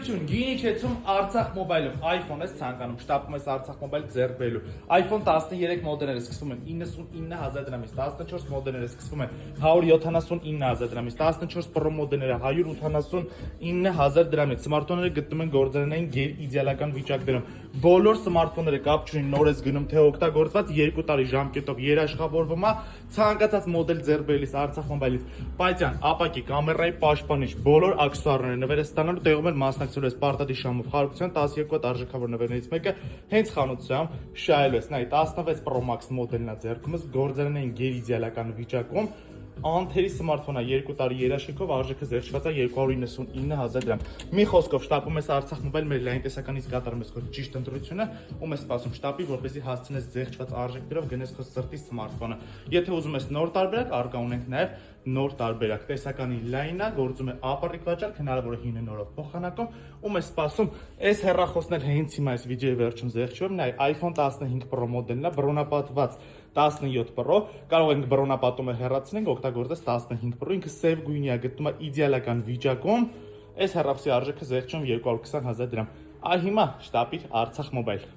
Ընկերություն, գինի քեցում Արցախ մոբայլում iPhone ես ցանկանում, շտապում ես Արցախ մոբայլ ձեռք բերելու։ iPhone 13 մոդելները սկսվում են 99000 դրամից, 14 մոդելները սկսվում են 179000 դրամից, 14 Pro մոդելները 189000 դրամից։ Սմարթֆոնները գտնում են գործարանային գեր-իդեալական վիճակներում։ Բոլոր սմարթֆոնները կապ չունի նոր ես գնում, թե օգտագործված 2 տարի ժամկետով երաշխավորվում է, ցանկացած մոդել ձեռք բերելիս Արցախ մոբայլից։ Պայծյան, ապակի, կամերայի պաշտպանիչ, բոլոր աքսեսուարները նվերը ստանալու տեղում են մասնակցելու ես պարտադիր շահումով խարություն 12 հատ արժեքավոր նվերներից մեկը հենց խանութությամբ շահելու ես։ Նայ 16 Pro Max մոդելն է ձեռքումս գործարանային գեր-իդեալական վիճակում, անթերի սմարթֆոն է 2 տարի երաշխիքով, արժեքը զերծված է 299000 դրամ։ Մի խոսքով շտապում ես Արցախ մոբայլ մեր լայն տեսականից կատարում ես քո ճիշտ ընտրությունը, ում ես սպասում շտապի, որպեսզի հասցնես զերծված արժեքներով գնես քո սրտի սմարթֆոնը։ Եթե ուզում ես նոր տարբերակ, արկա ունենք նաև նոր տարբերակ, տեսականի լայն է, գործում է ապառիկ վաճառք, հնարավոր է 9 օրով փոխանակում, ում է սպասում, այս հեռախոսներ հենց հիմա այս վիդեոյի վերջում զեղչում, նայ iPhone 15 Pro մոդելն է, բռոնապատված 17 Pro, կարող ենք բռոնապատումը հեռացնենք, օգտագործես 15 Pro, ինքը սև գույնի է, գտնում է իդեալական վիճակում, այս հեռախոսի արժեքը զեղչում 220000 դրամ։ Այ հիմա շտապիր Արցախ մոբայլ։